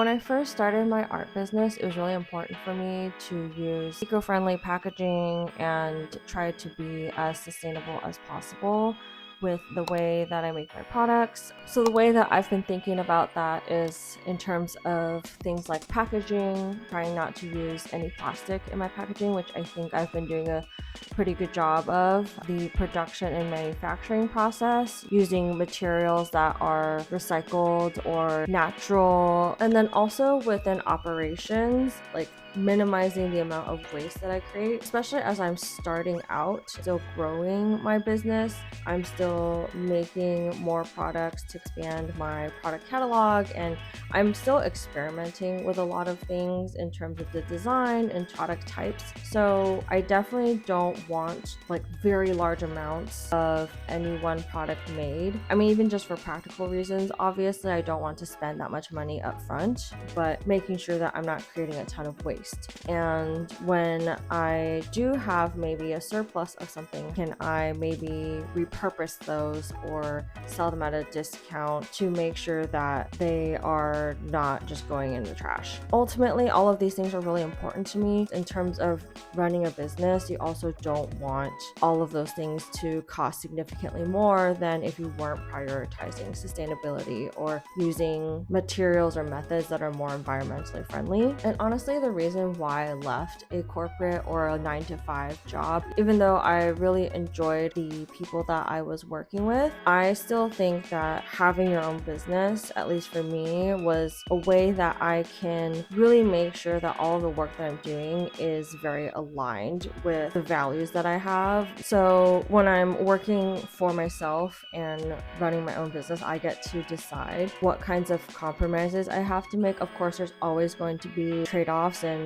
When I first started my art business, it was really important for me to use eco-friendly packaging and try to be as sustainable as possible with the way that I make my products. So the way that I've been thinking about that is in terms of things like packaging, trying not to use any plastic in my packaging, which I think I've been doing a pretty good job of. The production and manufacturing process, using materials that are recycled or natural, and then also within operations, like minimizing the amount of waste that I create, especially as I'm starting out, still growing my business. I'm still making more products to expand my product catalog, and I'm still experimenting with a lot of things in terms of the design and product types. So I definitely don't want like very large amounts of any one product made. I mean, even just for practical reasons, obviously I don't want to spend that much money up front, but making sure that I'm not creating a ton of waste. And when I do have maybe a surplus of something, can I maybe repurpose those or sell them at a discount to make sure that they are not just going in the trash? Ultimately, all of these things are really important to me. In terms of running a business, you also don't want all of those things to cost significantly more than if you weren't prioritizing sustainability or using materials or methods that are more environmentally friendly. And honestly, the reason why I left a corporate or a 9-to-5 job, even though I really enjoyed the people that I was working with, I still think that having your own business, at least for me, was a way that I can really make sure that all of the work that I'm doing is very aligned with the values that I have. So when I'm working for myself and running my own business, I get to decide what kinds of compromises I have to make. Of course, there's always going to be trade-offs, and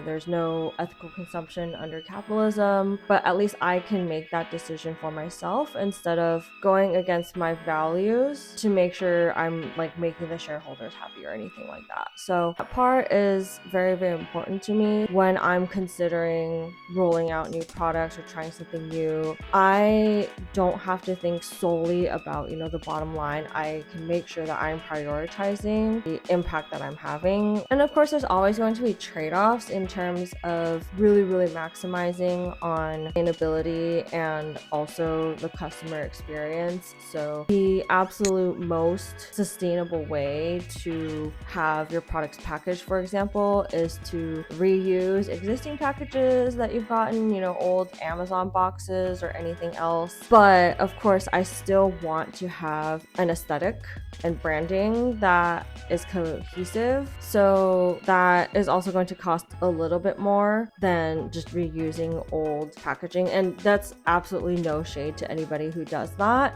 there's no ethical consumption under capitalism, but at least I can make that decision for myself instead of going against my values to make sure I'm like making the shareholders happy or anything like that. So that part is very, very important to me when I'm considering rolling out new products or trying something new. I don't have to think solely about the bottom line. I can make sure that I'm prioritizing the impact that I'm having. And of course, there's always going to be trade-offs in terms of really, really maximizing on sustainability and also the customer experience. So the absolute most sustainable way to have your products packaged, for example, is to reuse existing packages that you've gotten, old Amazon boxes or anything else. But of course, I still want to have an aesthetic and branding that is cohesive. So that is also going to cost a little bit more than just reusing old packaging. And that's absolutely no shade to anybody who does that.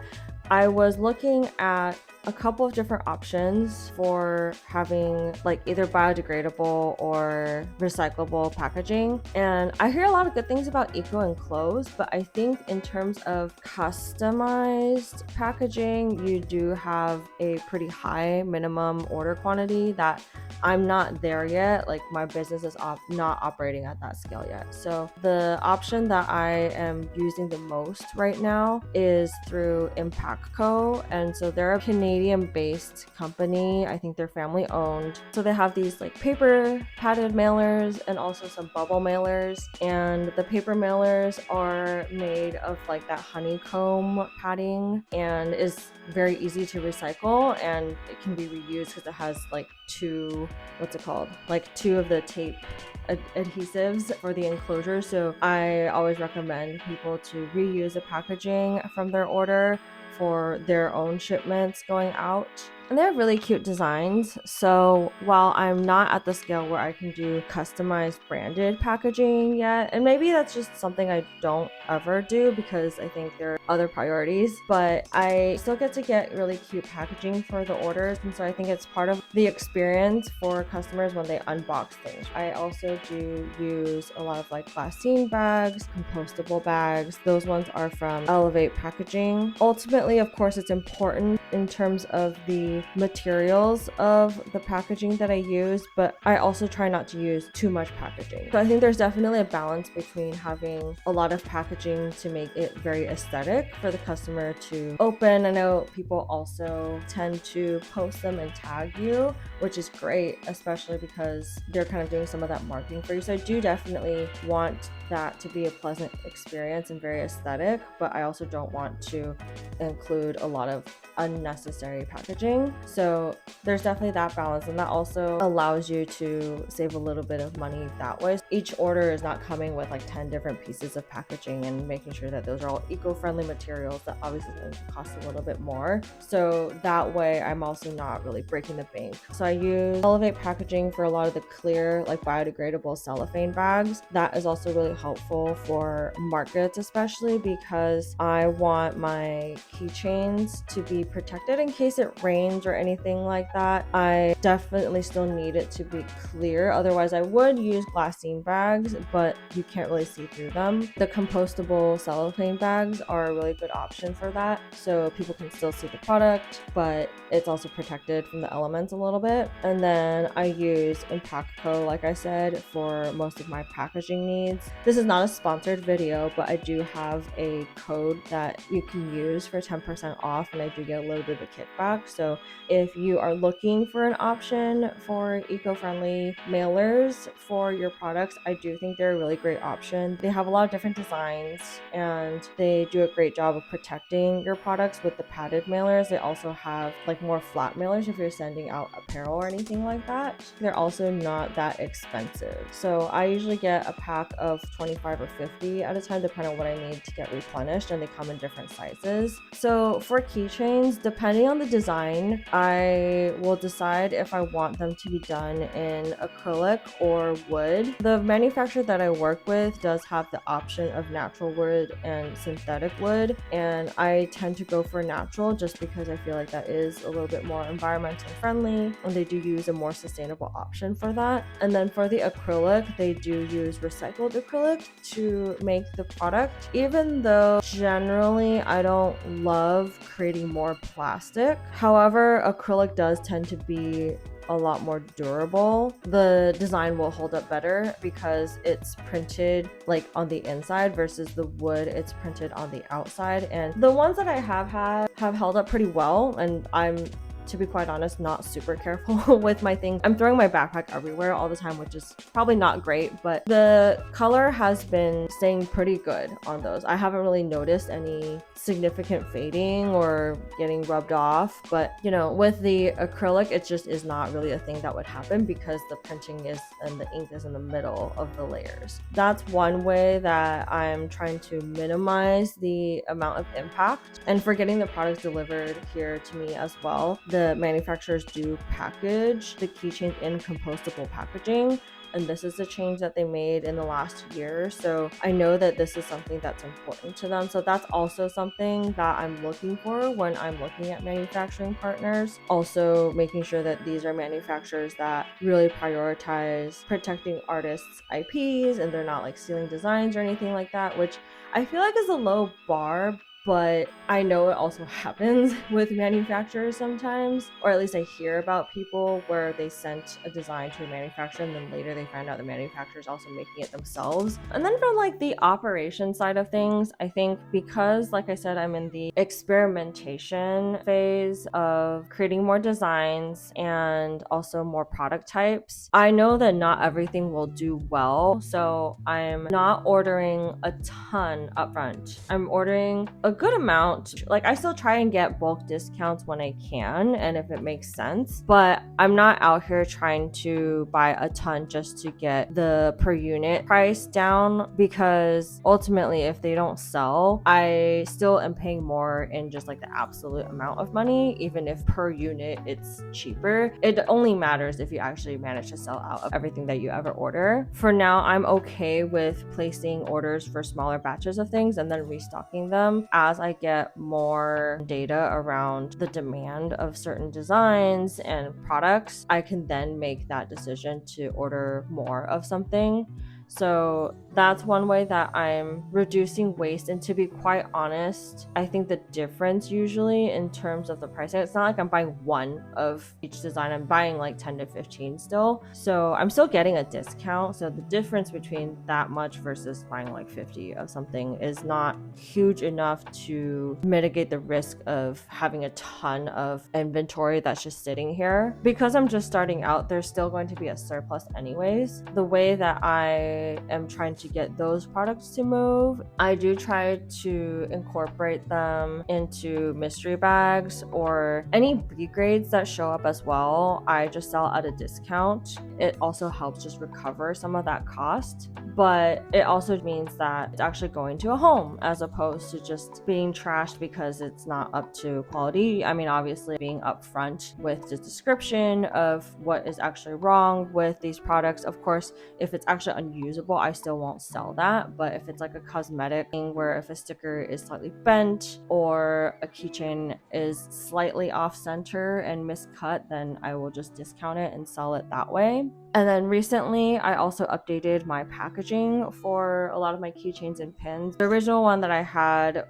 I was looking at a couple of different options for having like either biodegradable or recyclable packaging. And I hear a lot of good things about eco-enclosed, but I think in terms of customized packaging, you do have a pretty high minimum order quantity that I'm not there yet. Like my business is not operating at that scale yet. So the option that I am using the most right now is through Impactco. And so they're a Canadian-based company. I think they're family owned. So they have these like paper padded mailers and also some bubble mailers. And the paper mailers are made of like that honeycomb padding and is very easy to recycle, and it can be reused because it has like two of the tape adhesives for the enclosure. So I always recommend people to reuse the packaging from their order for their own shipments going out. And they have really cute designs. So while I'm not at the scale where I can do customized branded packaging yet, and maybe that's just something I don't ever do because I think there are other priorities, but I still get to get really cute packaging for the orders. And so I think it's part of the experience for customers when they unbox things. I also do use a lot of like glassine bags, compostable bags. Those ones are from Elevate Packaging. Ultimately, of course, it's important in terms of the the materials of the packaging that I use, but I also try not to use too much packaging. So I think there's definitely a balance between having a lot of packaging to make it very aesthetic for the customer to open. I know people also tend to post them and tag you, which is great, especially because they're kind of doing some of that marketing for you. So I do definitely want that to be a pleasant experience and very aesthetic, but I also don't want to include a lot of unnecessary packaging. So there's definitely that balance, and that also allows you to save a little bit of money that way. Each order is not coming with like 10 different pieces of packaging, and making sure that those are all eco-friendly materials that obviously cost a little bit more. So that way I'm also not really breaking the bank. So I use Elevate packaging for a lot of the clear, like biodegradable cellophane bags. That is also really helpful for markets, especially because I want my keychains to be protected in case it rains or anything like that. I definitely still need it to be clear. Otherwise, I would use glassine bags, but you can't really see through them. The compostable cellophane bags are a really good option for that. So people can still see the product, but it's also protected from the elements a little bit. And then I use Impactco, like I said, for most of my packaging needs. This is not a sponsored video, but I do have a code that you can use for 10% off, and I do get a little bit of a kickback. So if you are looking for an option for eco-friendly mailers for your products, I do think they're a really great option. They have a lot of different designs, and they do a great job of protecting your products with the padded mailers. They also have like more flat mailers if you're sending out apparel or anything like that. They're also not that expensive. So I usually get a pack of 25 or 50 at a time, depending on what I need to get replenished, and they come in different sizes. So for keychains, depending on the design, I will decide if I want them to be done in acrylic or wood. The manufacturer that I work with does have the option of natural wood and synthetic wood, and I tend to go for natural just because I feel like that is a little bit more environmentally friendly, and they do use a more sustainable option for that. And then for the acrylic, they do use recycled acrylic to make the product, even though generally I don't love creating more plastic. However, acrylic does tend to be a lot more durable. The design will hold up better because it's printed like on the inside versus the wood, it's printed on the outside. And the ones that I have had have held up pretty well, and I'm, to be quite honest, not super careful with my things. I'm throwing my backpack everywhere all the time, which is probably not great, but the color has been staying pretty good on those. I haven't really noticed any significant fading or getting rubbed off, but you know, with the acrylic, it just is not really a thing that would happen because the printing is and the ink is in the middle of the layers. That's one way that I'm trying to minimize the amount of impact. And for getting the products delivered here to me as well, the manufacturers do package the keychains in compostable packaging, and this is a change that they made in the last year. So I know that this is something that's important to them. So that's also something that I'm looking for when I'm looking at manufacturing partners. Also making sure that these are manufacturers that really prioritize protecting artists' IPs, and they're not like stealing designs or anything like that, which I feel like is a low bar. But I know it also happens with manufacturers sometimes, or at least I hear about people where they sent a design to a manufacturer and then later they find out the manufacturer is also making it themselves. And then from like the operation side of things, I think because, like I said, I'm in the experimentation phase of creating more designs and also more product types, I know that not everything will do well. So I'm not ordering a ton upfront. I'm ordering a good amount. Like, I still try and get bulk discounts when I can and if it makes sense, but I'm not out here trying to buy a ton just to get the per unit price down, because ultimately if they don't sell, I still am paying more in just like the absolute amount of money, even if per unit it's cheaper. It only matters if you actually manage to sell out of everything that you ever order. For now, I'm okay with placing orders for smaller batches of things and then restocking them as I get more data around the demand of certain designs and products. I can then make that decision to order more of something. So that's one way that I'm reducing waste. And to be quite honest, I think the difference usually in terms of the pricing, it's not like I'm buying one of each design, I'm buying like 10 to 15 still. So I'm still getting a discount. So the difference between that much versus buying like 50 of something is not huge enough to mitigate the risk of having a ton of inventory that's just sitting here. Because I'm just starting out, there's still going to be a surplus anyways. The way that I am trying to get those products to move, I do try to incorporate them into mystery bags or any B grades that show up as well. I just sell at a discount. It also helps just recover some of that cost, but it also means that it's actually going to a home as opposed to just being trashed because it's not up to quality. I mean, obviously being upfront with the description of what is actually wrong with these products. Of course, if it's actually unusable, I still won't sell that. But if it's like a cosmetic thing where if a sticker is slightly bent or a keychain is slightly off center and miscut, then I will just discount it and sell it that way. And then recently, I also updated my packaging for a lot of my keychains and pins. The original one that I had,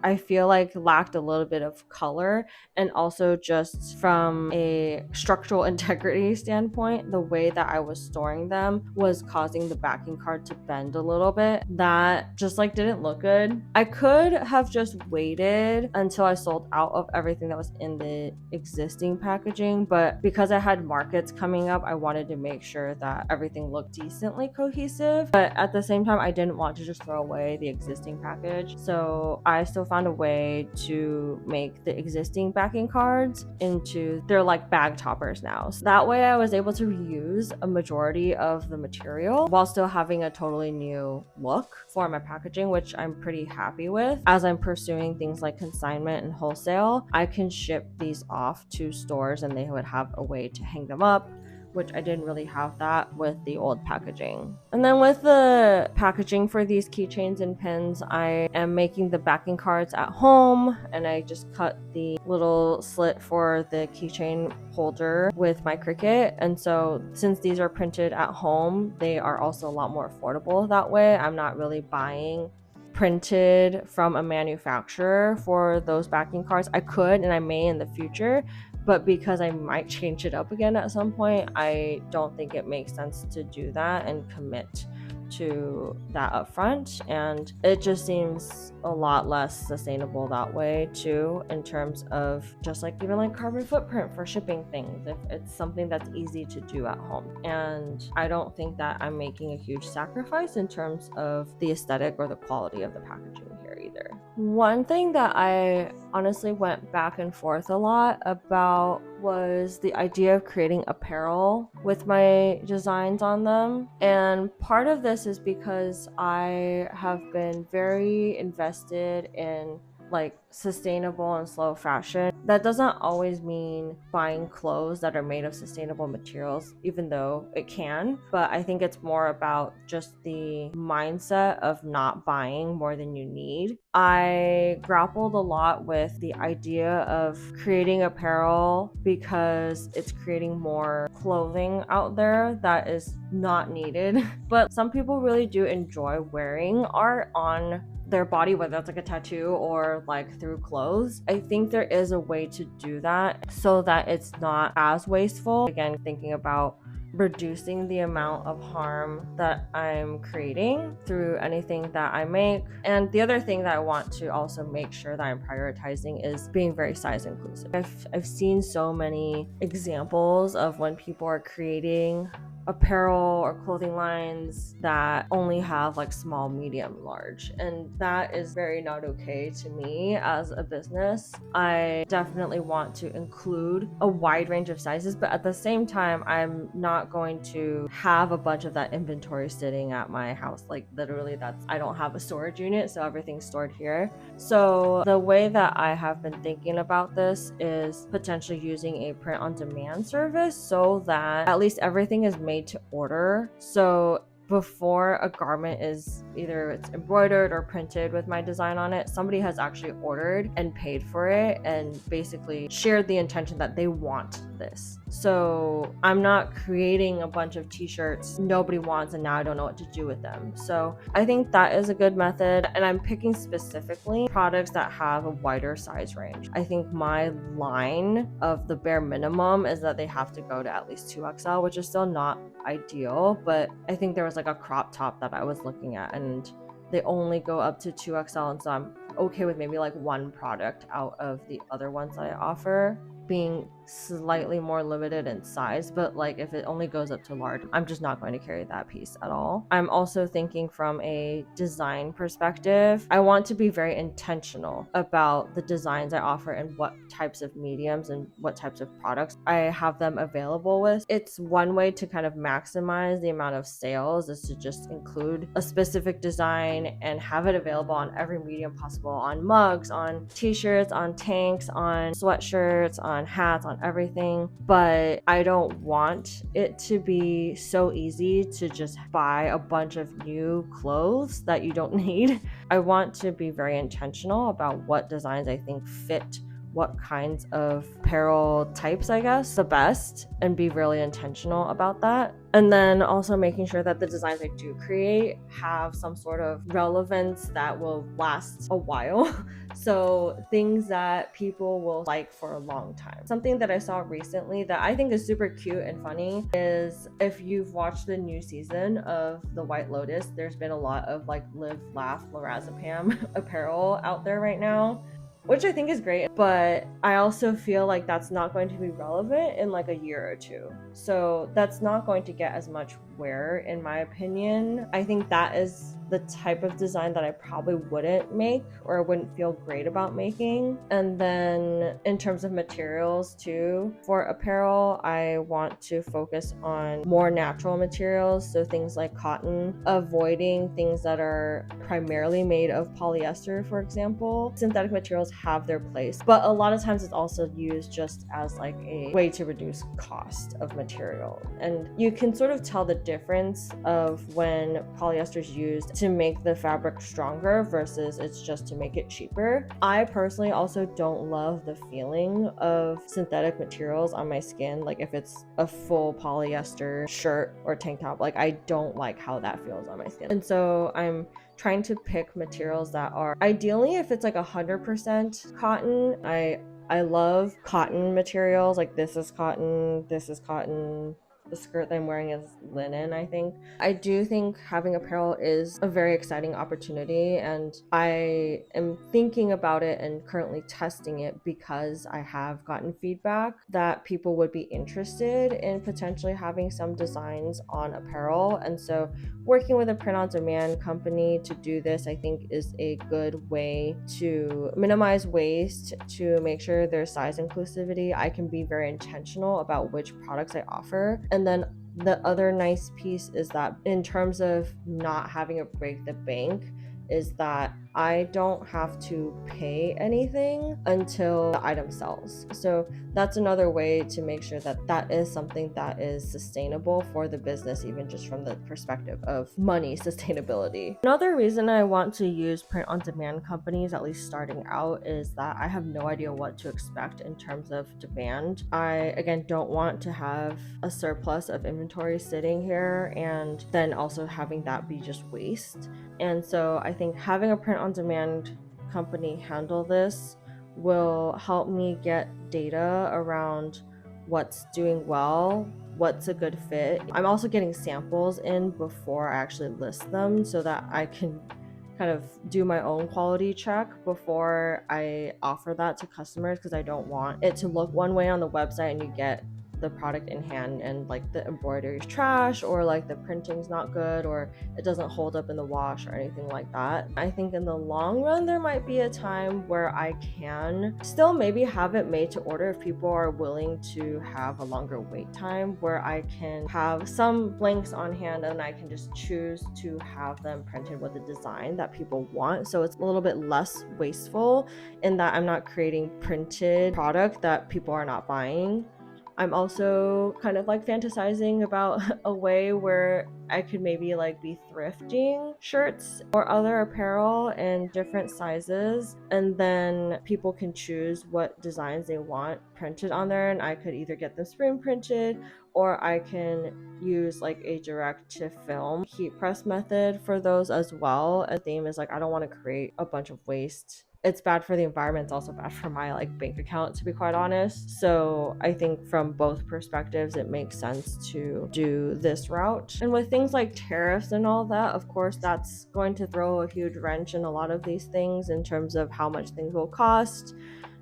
I feel like lacked a little bit of color, and also just from a structural integrity standpoint, the way that I was storing them was causing the backing card to bend a little bit. That just like didn't look good. I could have just waited until I sold out of everything that was in the existing packaging, but because I had markets coming up, I wanted to make sure that everything looked decently cohesive. But at the same time, I didn't want to just throw away the existing package, so I still found a way to make the existing backing cards into, they're like bag toppers now. So that way I was able to reuse a majority of the material while still having a totally new look for my packaging, which I'm pretty happy with. As I'm pursuing things like consignment and wholesale, I can ship these off to stores and they would have a way to hang them up, which I didn't really have that with the old packaging. And then with the packaging for these keychains and pins, I am making the backing cards at home, and I just cut the little slit for the keychain holder with my Cricut. And so since these are printed at home, they are also a lot more affordable that way. I'm not really buying printed from a manufacturer for those backing cards. I could and I may in the future, but because I might change it up again at some point, I don't think it makes sense to do that and commit to that upfront. And it just seems a lot less sustainable that way too, in terms of just like even like carbon footprint for shipping things, if it's something that's easy to do at home. And I don't think that I'm making a huge sacrifice in terms of the aesthetic or the quality of the packaging here either. One thing that I honestly went back and forth a lot about was the idea of creating apparel with my designs on them. And part of this is because I have been very invested in like sustainable and slow fashion. That doesn't always mean buying clothes that are made of sustainable materials, even though it can. But I think it's more about just the mindset of not buying more than you need. I grappled a lot with the idea of creating apparel because it's creating more clothing out there that is not needed. But some people really do enjoy wearing art on their body, whether that's like a tattoo or like through clothes. I think there is a way to do that so that it's not as wasteful. Again, thinking about reducing the amount of harm that I'm creating through anything that I make. And the other thing that I want to also make sure that I'm prioritizing is being very size inclusive. I've seen so many examples of when people are creating apparel or clothing lines that only have like small, medium, large, and that is very not okay to me as a business. I definitely want to include a wide range of sizes, but at the same time, I'm not going to have a bunch of that inventory sitting at my house. Like literally, I don't have a storage unit, so everything's stored here. So the way that I have been thinking about this is potentially using a print on demand service so that at least everything is made to order. So before a garment is either it's embroidered or printed with my design on it, somebody has actually ordered and paid for it and basically shared the intention that they want this. So I'm not creating a bunch of t-shirts nobody wants and now I don't know what to do with them. So I think that is a good method, and I'm picking specifically products that have a wider size range. I think my line of the bare minimum is that they have to go to at least 2XL, which is still not ideal, but I think there was like a crop top that I was looking at and they only go up to 2XL, and so I'm okay with maybe like one product out of the other ones that I offer being slightly more limited in size. But like if it only goes up to large, I'm just not going to carry that piece at all. I'm also thinking from a design perspective, I want to be very intentional about the designs I offer and what types of mediums and what types of products I have them available with. It's one way to kind of maximize the amount of sales is to just include a specific design and have it available on every medium possible, on mugs, on t-shirts, on tanks, on sweatshirts, on hats, on everything. But I don't want it to be so easy to just buy a bunch of new clothes that you don't need. I want to be very intentional about what designs I think fit what kinds of apparel types, I guess, the best, and be really intentional about that. And then also making sure that the designs I do create have some sort of relevance that will last a while. So things that people will like for a long time. Something that I saw recently that I think is super cute and funny is if you've watched the new season of The White Lotus, there's been a lot of like live, laugh, lorazepam apparel out there right now, which I think is great, but I also feel like that's not going to be relevant in like a year or two. So that's not going to get as much wear, in my opinion. I think that is the type of design that I probably wouldn't make or wouldn't feel great about making. And then in terms of materials too, for apparel, I want to focus on more natural materials. So things like cotton, avoiding things that are primarily made of polyester, for example. Synthetic materials have their place, but a lot of times it's also used just as like a way to reduce cost of material. And you can sort of tell the difference of when polyester is used to make the fabric stronger versus it's just to make it cheaper. I personally also don't love the feeling of synthetic materials on my skin. Like if it's a full polyester shirt or tank top, like I don't like how that feels on my skin. And so I'm trying to pick materials that are ideally, if it's like 100% cotton, I love cotton materials. Like this is cotton, the skirt that I'm wearing is linen, I think. I do think having apparel is a very exciting opportunity, and I am thinking about it and currently testing it because I have gotten feedback that people would be interested in potentially having some designs on apparel. And so working with a print-on-demand company to do this, I think, is a good way to minimize waste, to make sure there's size inclusivity. I can be very intentional about which products I offer. And then the other nice piece is that in terms of not having it break the bank, is that I don't have to pay anything until the item sells. So that's another way to make sure that that is something that is sustainable for the business, even just from the perspective of money sustainability. Another reason I want to use print-on-demand companies, at least starting out, is that I have no idea what to expect in terms of demand. I, again, don't want to have a surplus of inventory sitting here and then also having that be just waste. And so I think having a print-on-demand company handle this will help me get data around what's doing well, what's a good fit. I'm also getting samples in before I actually list them so that I can kind of do my own quality check before I offer that to customers, because I don't want it to look one way on the website and you get the product in hand and like the embroidery is trash, or like the printing's not good, or it doesn't hold up in the wash or anything like that. I think in the long run there might be a time where I can still maybe have it made to order if people are willing to have a longer wait time, where I can have some blanks on hand and I can just choose to have them printed with the design that people want. So it's a little bit less wasteful in that I'm not creating printed product that people are not buying. I'm also kind of like fantasizing about a way where I could maybe like be thrifting shirts or other apparel in different sizes, and then people can choose what designs they want printed on there, and I could either get them screen printed or I can use like a direct to film heat press method for those as well. A theme is like I don't want to create a bunch of waste. It's bad for the environment, it's also bad for my like bank account, to be quite honest. So I think from both perspectives it makes sense to do this route. And with things like tariffs and all that, of course that's going to throw a huge wrench in a lot of these things in terms of how much things will cost,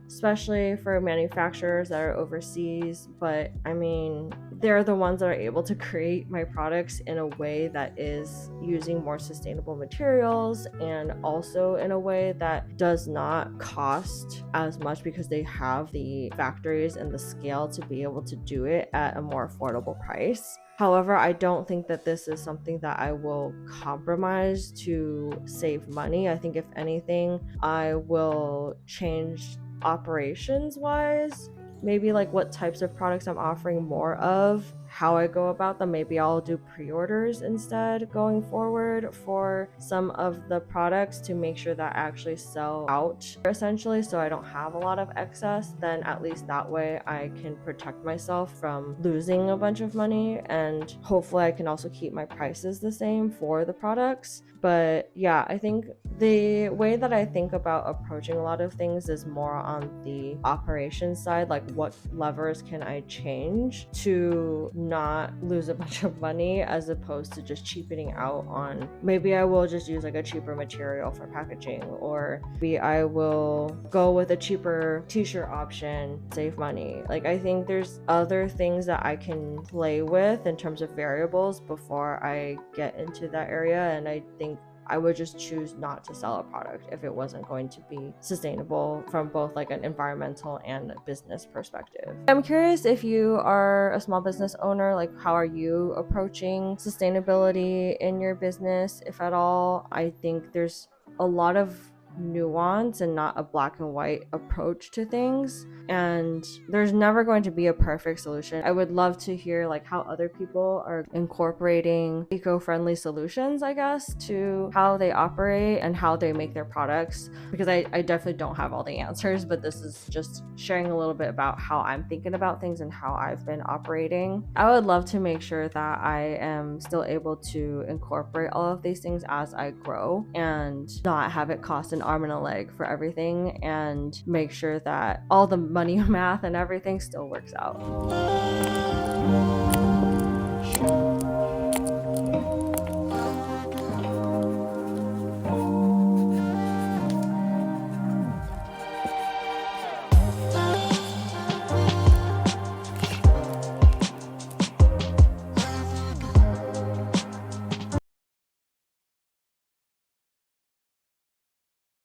especially for manufacturers that are overseas. But I mean, they're the ones that are able to create my products in a way that is using more sustainable materials, and also in a way that does not cost as much because they have the factories and the scale to be able to do it at a more affordable price. However, I don't think that this is something that I will compromise to save money. I think if anything, I will change operations wise, maybe like what types of products I'm offering more of, how I go about them. Maybe I'll do pre-orders instead going forward for some of the products to make sure that I actually sell out essentially, so I don't have a lot of excess. Then at least that way I can protect myself from losing a bunch of money, and hopefully I can also keep my prices the same for the products. But yeah, I think the way that I think about approaching a lot of things is more on the operations side, like what levers can I change to not lose a bunch of money, as opposed to just cheapening out on, maybe I will just use like a cheaper material for packaging, or maybe I will go with a cheaper t-shirt option, save money. Like I think there's other things that I can play with in terms of variables before I get into that area, and I think I would just choose not to sell a product if it wasn't going to be sustainable from both like an environmental and business perspective. I'm curious, if you are a small business owner, like how are you approaching sustainability in your business, if at all? I think there's a lot of nuance and not a black and white approach to things, and there's never going to be a perfect solution. I would love to hear like how other people are incorporating eco-friendly solutions, I guess, to how they operate and how they make their products, because I definitely don't have all the answers, but this is just sharing a little bit about how I'm thinking about things and how I've been operating. I would love to make sure that I am still able to incorporate all of these things as I grow, and not have it cost an arm and a leg for everything, and make sure that all the money math and everything still works out.